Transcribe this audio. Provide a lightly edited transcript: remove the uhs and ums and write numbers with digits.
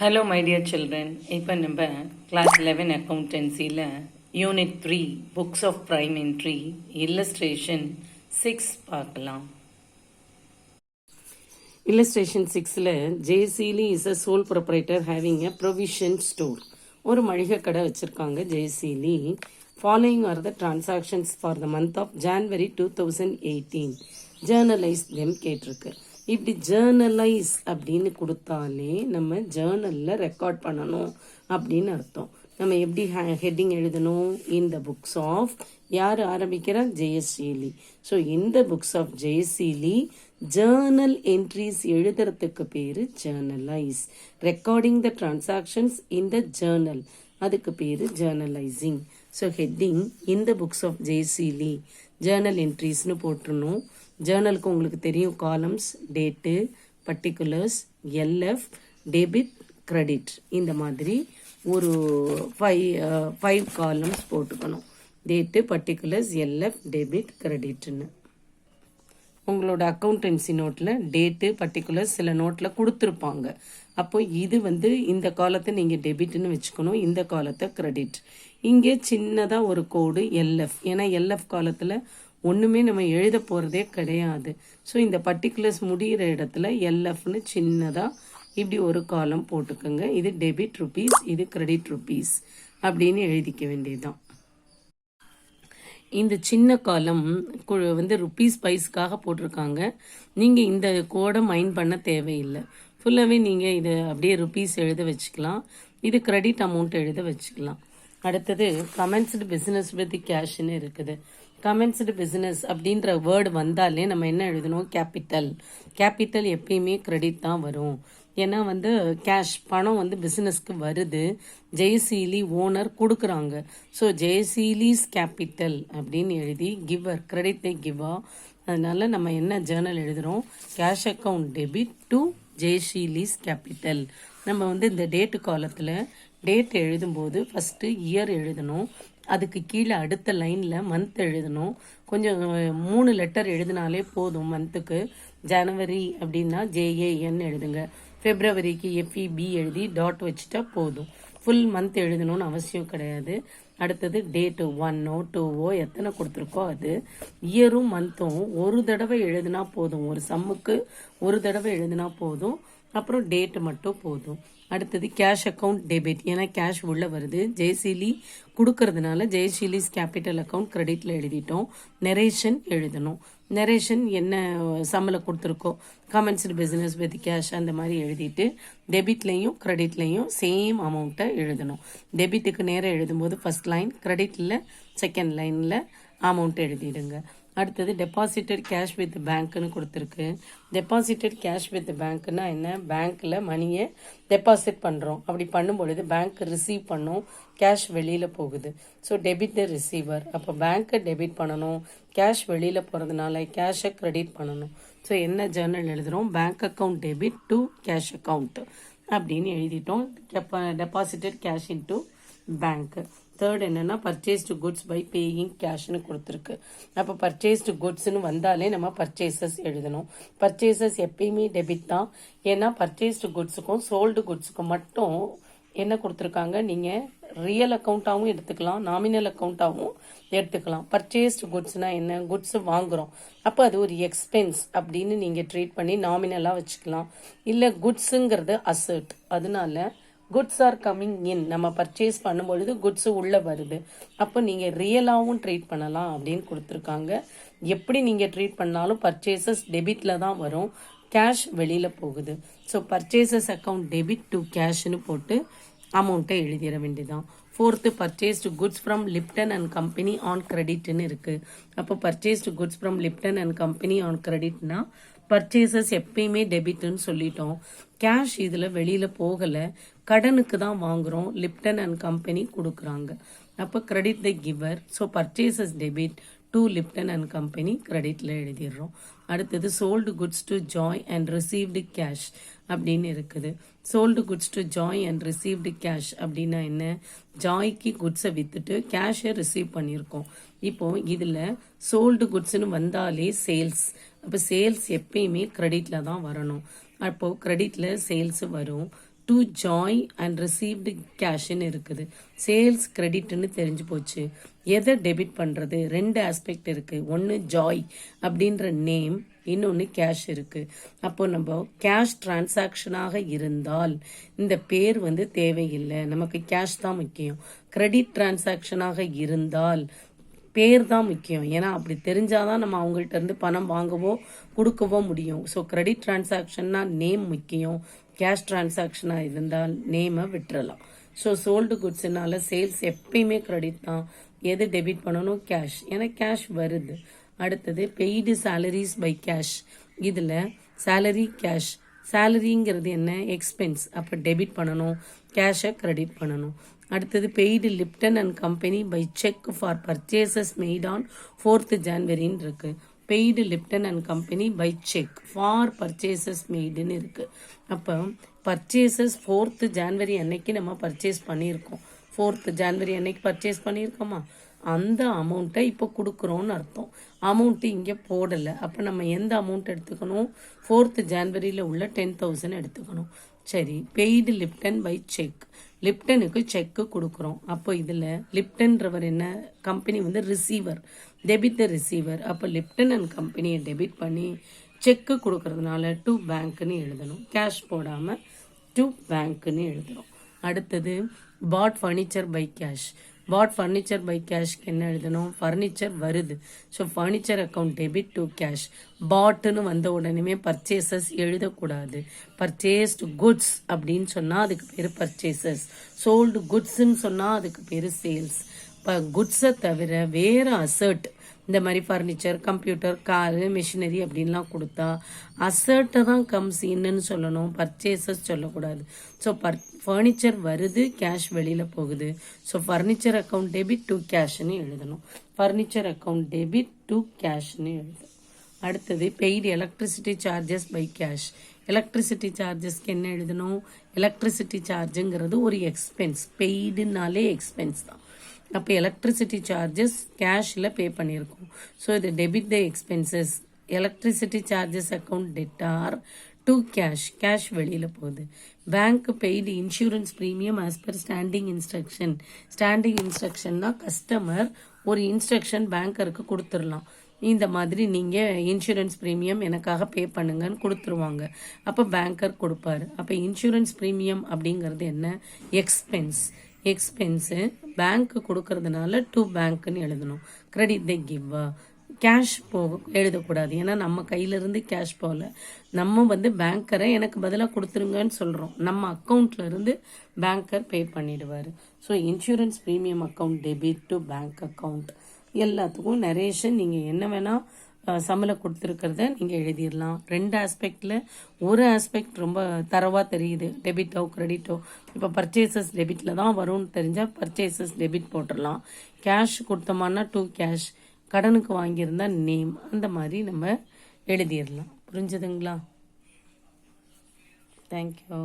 Hello my dear children. இப்போ நம்ம class 11 accountancyல unit 3 books of prime entry illustration 6 பார்க்கலாம். Illustration 6ல J. Seeley is a sole proprietor having a provision store. ஒரு மளிகை கடை வச்சிருக்காங்க J. Seeley. Following are the transactions for the month of January 2018. Journalize them கேட்டிருக்கு. இப்படி ஜேர்னலைஸ் அப்படின்னு கொடுத்தாலே நம்ம ஜேர்னலில் ரெக்கார்ட் பண்ணணும் அப்படின்னு அர்த்தம். நம்ம எப்படி ஹெட்டிங் எழுதணும்? இந்த புக்ஸ் ஆஃப் யார் ஆரம்பிக்கிறா? ஜெயசீலி. ஸோ இந்த books of Jayaseeli journal entries எழுதுறதுக்கு பேர் journalise. Recording the transactions in the journal, அதுக்கு பேர் ஜேர்னலைசிங். ஸோ ஹெட்டிங் இந்த புக்ஸ் ஆஃப் ஜெயசீலி ஜேர்னல் என்ட்ரிஸ்னு போட்டுருணும். ஜேர்னலுக்கு உங்களுக்கு தெரியும் columns, date, particulars, LF, debit, credit, இந்த மாதிரி ஒரு ஃபைவ் காலம்ஸ் போட்டுக்கணும். டேட்டு, பர்டிகுலர்ஸ், எல்எஃப், டெபிட், கிரெடிட்னு. உங்களோட அக்கௌண்டன்சி நோட்டில் டேட்டு, பர்டிகுலர்ஸ் சில நோட்டில் கொடுத்துருப்பாங்க. அப்போ இது இந்த காலத்தை நீங்கள் டெபிட்னு வச்சுக்கணும், இந்த காலத்தை கிரெடிட். இங்கே சின்னதாக ஒரு கோடு எல்எஃப், ஏன்னா எல்எஃப் காலத்தில் ஒன்றுமே நம்ம எழுத போகிறதே கிடையாது. ஸோ இந்த பர்டிகுலர்ஸ் முடிகிற இடத்துல எல்எஃப்னு சின்னதாக இப்படி ஒரு காலம் போட்டுக்கோங்க. இது டெபிட் ருபீஸ், இது கிரெடிட் ருபீஸ் அப்படின்னு எழுதிக்க வேண்டியதுதான். இந்த சின்ன காலம் ருபீஸ் பைஸ்க்காக போட்டிருக்காங்க. நீங்கள் இந்த கோடை மைண்ட் பண்ண தேவையில்லை. ஃபுல்லாகவே நீங்கள் இதை அப்படியே ருபீஸ் எழுத வச்சுக்கலாம். இது கிரெடிட் அமௌண்ட் எழுத வச்சுக்கலாம். அடுத்தது கமென்ஸ்டு பிஸ்னஸ் வித் கேஷ்னு இருக்குது. கமென்ஸ்டு பிஸ்னஸ் அப்படின்ற வேர்டு வந்தாலே நம்ம என்ன எழுதணும்? கேபிட்டல். கேபிட்டல் எப்பயுமே கிரெடிட் தான் வரும். ஏன்னா கேஷ் பணம் பிஸ்னஸ்க்கு வருது. ஜெயசீலி ஓனர் கொடுக்குறாங்க. ஸோ ஜெயசீலிஸ் கேபிட்டல் அப்படின்னு எழுதி கிவர், கிரெடிட் தை கிவா. அதனால நம்ம என்ன ஜேர்னல் எழுதுறோம்? Cash account debit to Jayaseeli's capital. நம்ம இந்த டேட்டு காலத்தில் டேட் எழுதும்போது ஃபஸ்ட்டு இயர் எழுதணும். அதுக்கு கீழே அடுத்த லைனில் மந்த் எழுதணும். கொஞ்சம் 3 லெட்டர் எழுதினாலே போதும். மந்த்துக்கு ஜனவரி அப்படின்னா JAN எழுதுங்க. பிப்ரவரிக்கு FEB எழுதி டாட் வச்சுட்டா போதும். ஃபுல் மந்த் எழுதணும்னு அவசியம் கிடையாது. அடுத்தது டேட்டு 1ஓ 2ஓ எத்தனை கொடுத்துருக்கோ அது. இயரும் மந்த்தும் ஒரு தடவை எழுதினா போதும். ஒரு சம்முக்கு ஒரு தடவை எழுதினா போதும். அப்புறம் டேட்டு மட்டும் போதும். அடுத்தது கேஷ் அக்கௌண்ட் டெபிட், ஏன்னா கேஷ் உள்ள வருது. ஜெயசீலி கொடுக்கறதுனால ஜெயசீலிஸ் கேபிட்டல் அக்கௌண்ட் கிரெடிட்ல எழுதிட்டோம். நெரேஷன் எழுதணும். நெரேஷன் என்ன சம்பளம் கொடுத்துருக்கோ, கமென்ஸ்டு பிஸ்னஸ் வித் கேஷ் அந்த மாதிரி எழுதிட்டு டெபிட்லையும் கிரெடிட்லையும் சேம் அமௌண்ட்டை எழுதணும். டெபிட்டுக்கு நேரம் எழுதும்போது ஃபர்ஸ்ட் லைன், கிரெடிட்ல செகண்ட் லைனில் அமௌண்ட் எழுதிடுங்க. அடுத்தது டெபாசிட்டட் கேஷ் வித் பேங்க்னு கொடுத்துருக்கு. டெபாசிட்டட் கேஷ் வித் பேங்க்னா என்ன? பேங்க்கில் மணியை டெபாசிட் பண்ணுறோம். அப்படி பண்ணும்பொழுது பேங்க் ரிசீவ் பண்ணும், கேஷ் வெளியில் போகுது. So debit the receiver. அப்போ பேங்க்கை டெபிட் பண்ணணும், கேஷ் வெளியில் போகிறதுனால கேஷை கிரெடிட் பண்ணணும். ஸோ என்ன ஜேர்னல் எழுதுகிறோம்? Bank account debit to cash account அப்படின்னு எழுதிட்டோம். Deposited cash into bank. Third என்னன்னா பர்ச்சேஸ்டு குட்ஸ் பை பேயிங் கேஷ்னு கொடுத்துருக்கு. அப்போ பர்ச்சேஸ்டு குட்ஸ்னு வந்தாலே நம்ம பர்ச்சேசஸ் எழுதணும். பர்ச்சேசஸ் எப்பயுமே டெபிட் தான். ஏன்னா பர்ச்சேஸ்டு குட்ஸுக்கும் சோல்டு குட்ஸுக்கும் மட்டும் என்ன கொடுத்துருக்காங்க? நீங்கள் ரியல் அக்கௌண்ட்டாகவும் எடுத்துக்கலாம், நாமினல் அக்கௌண்ட்டாகவும் எடுத்துக்கலாம். பர்ச்சேஸ்டு குட்ஸ்னா என்ன? குட்ஸ் வாங்குறோம், அப்போ அது ஒரு எக்ஸ்பென்ஸ் அப்படின்னு நீங்கள் ட்ரீட் பண்ணி நாமினலாக வச்சுக்கலாம். இல்லை குட்ஸுங்கிறது அசர்ட், அதனால குட்ஸ் ஆர் கம்மிங் இன். நம்ம பர்ச்சேஸ் பண்ணும்பொழுது குட்ஸ் உள்ள வருது. அப்போ நீங்கள் ரியலாகவும் ட்ரீட் பண்ணலாம் அப்படின்னு கொடுத்துருக்காங்க. எப்படி நீங்கள் ட்ரீட் பண்ணாலும் பர்ச்சேசஸ் டெபிட்ல தான் வரும், கேஷ் வெளியில் போகுது. So purchases account debit to கேஷ்னு போட்டு அமௌண்ட்டை எழுதிட வேண்டியதான். Fourth purchased goods from Lipton and company on கிரெடிட்னு இருக்குது. அப்போ purchased goods from Lipton and company on கிரெடிட்னா பர்ச்சேசஸ் எப்பயுமே டெபிட்னு சொல்லிட்டோம். கேஷ் இதில் வெளியில் போகலை, கடனுக்கு தான் வாங்குகிறோம், லிப்டன் அண்ட் கம்பெனி கொடுக்குறாங்க. அப்போ credit the giver. So purchases debit to Lipton and company கிரெடிட்ல எழுதிடுறோம். அடுத்தது sold goods to Joy and received cash அப்படின்னு இருக்குது. Sold goods to Joy and received cash அப்படின்னா என்ன? ஜாய்க்கு குட்ஸை வித்துட்டு கேஷை ரிசீவ் பண்ணியிருக்கோம். இப்போ இதில் சோல்டு குட்ஸ்னு வந்தாலே சேல்ஸ். அப்போ சேல்ஸ் எப்பயுமே கிரெடிட்ல தான் வரணும். அப்போ கிரெடிட்ல சேல்ஸ் வரும். டு ஜாய் அண்ட் ரிசீவ்டு கேஷ்ன்னு இருக்குது. சேல்ஸ் கிரெடிட்னு தெரிஞ்சு போச்சு. எதை டெபிட் பண்ணுறது? 2 ஆஸ்பெக்ட் இருக்குது. ஒன்று ஜாய் அப்படின்ற நேம், இன்னொன்று கேஷ் இருக்குது. அப்போ நம்ம கேஷ் டிரான்சாக்ஷனாக இருந்தால் இந்த பேர் தேவையில்லை, நமக்கு கேஷ் தான் முக்கியம். கிரெடிட் டிரான்சாக்ஷனாக இருந்தால் பேர் தான் முக்கியம். ஏன்னா அப்படி தெரிஞ்சாதான் நம்ம அவங்கள்ட்ட இருந்து பணம் வாங்கவோ கொடுக்கவோ முடியும். ஸோ கிரெடிட் டிரான்சாக்ஷன்னா நேம் முக்கியம். கேஷ் டிரான்சாக்ஷனாக இருந்தால் நேமை விட்டுறலாம். ஸோ சோல்டு குட்ஸ்னால சேல்ஸ் எப்பயுமே கிரெடிட் தான். எது டெபிட் பண்ணணும்? கேஷ். ஏன்னா கேஷ் வருது. அடுத்தது பெய்டு சேலரிஸ் பை கேஷ். இதில் சேலரி கேஷ். சேலரிங்கிறது என்ன? எக்ஸ்பென்ஸ். அப்போ டெபிட் பண்ணணும், கேஷை கிரெடிட் பண்ணணும். அடுத்தது paid Lipton and company by cheque for purchases made on 4th Januaryன்னு இருக்கு. Paid Lipton and company by cheque for purchases மெய்டுன்னு இருக்கு. அப்போ பர்ச்சேசஸ் 4th January அன்னைக்கு நம்ம பர்ச்சேஸ் பண்ணியிருக்கோம். 4th January அன்னைக்கு பர்ச்சேஸ் பண்ணியிருக்கோமா? அந்த அமௌண்ட்டை இப்போ கொடுக்குறோன்னு அர்த்தம். அமௌண்ட்டு இங்கே போடலை. அப்போ நம்ம எந்த அமௌண்ட் எடுத்துக்கணும்? 4th Januaryயில் உள்ள 10,000 எடுத்துக்கணும். சரி, பெய்டு லிப்டன் பை செக். லிப்டனுக்கு செக்கு கொடுக்குறோம். அப்போ இதில் லிப்டன்றவர் என்ன? Company receiver, debit the receiver. அப்போ லிப்டன் அண்ட் கம்பெனியை டெபிட் பண்ணி செக்கு கொடுக்கறதுனால டு பேங்க்னு எழுதணும். கேஷ் போடாமல் டு பேங்க்னு எழுதணும். அடுத்தது bought furniture by cash. Bought furniture by கேஷ்க்கு என்ன எழுதணும்? ஃபர்னிச்சர் வருது. So furniture account debit to cash. பாட்டுன்னு வந்த உடனே பர்ச்சேசஸ் எழுதக்கூடாது. பர்ச்சேஸ்டு குட்ஸ் அப்படின்னு சொன்னால் அதுக்கு பேர் பர்ச்சேசஸ். சோல்டு குட்ஸ்ன்னு சொன்னால் அதுக்கு பேர் சேல்ஸ். இப்போ குட்ஸை தவிர வேறு அசர்ட், இந்த மாதிரி ஃபர்னிச்சர், கம்ப்யூட்டர், காரு, மிஷினரி அப்படின்லாம் கொடுத்தா அசர்ட்டை தான் கம்ஸ் இன்னுன்னு சொல்லணும், பர்ச்சேசஸ் சொல்லக்கூடாது. ஸோ ஃபர்னிச்சர் வருது, கேஷ் வெளியில் போகுது. So furniture account debit to கேஷ்னு எழுதணும். ஃபர்னிச்சர் அக்கௌண்ட் டெபிட் டு கேஷ்னு எழுதணும். அடுத்தது paid electricity charges by cash. Electricity சார்ஜஸ்க்கு என்ன எழுதணும்? எலக்ட்ரிசிட்டி சார்ஜுங்கிறது ஒரு எக்ஸ்பென்ஸ். பெய்டுனாலே எக்ஸ்பென்ஸ் தான். அப்போ எலக்ட்ரிசிட்டி சார்ஜஸ் கேஷில் பே பண்ணியிருக்கோம். ஸோ இது debit the expenses. Electricity charges account debtor to cash. Cash வெளியில் போகுது. Bank paid insurance premium as per standing instruction. Standing இன்ஸ்ட்ரக்ஷன்னா கஸ்டமர் ஒரு இன்ஸ்ட்ரக்ஷன் பேங்கருக்கு கொடுத்துடலாம். இந்த மாதிரி நீங்கள் இன்சூரன்ஸ் ப்ரீமியம் எனக்காக பே பண்ணுங்கன்னு கொடுத்துருவாங்க. அப்போ பேங்கர் கொடுப்பாரு. அப்போ இன்சூரன்ஸ் ப்ரீமியம் அப்படிங்கிறது என்ன? எக்ஸ்பென்ஸ். எக்ஸ்பென்ஸு பேங்க்கு கொடுக்கறதுனால டு பேங்க்னு எழுதணும். கிரெடிட் த கிவ்வா. கேஷ் எழுதக்கூடாது. ஏன்னா நம்ம கையிலேருந்து கேஷ் போகல. நம்ம பேங்கரை எனக்கு பதிலாக கொடுத்துருங்கன்னு சொல்கிறோம். நம்ம அக்கௌண்ட்லேருந்து பேங்கர் பே பண்ணிடுவார். So insurance premium account debit to bank account. எல்லாத்துக்கும் நரேஷன் நீங்கள் என்ன வேணால் சம்பளம் கொடுத்துருக்கிறத நீங்கள் எழுதிடலாம். 2 ஆஸ்பெக்டில் ஒரு ஆஸ்பெக்ட் ரொம்ப தரவாக தெரியுது, டெபிட்டோ கிரெடிட்டோ. இப்போ பர்ச்சேசஸ் டெபிட்டில் தான் வரும்னு தெரிஞ்சால் பர்ச்சேசஸ் டெபிட் போட்டுடலாம். கேஷ் கொடுத்தோம்னா டு கேஷ். கடனுக்கு வாங்கியிருந்தா நேம். அந்த மாதிரி நம்ம எழுதிடலாம். புரிஞ்சுதுங்களா? தேங்க்யூ.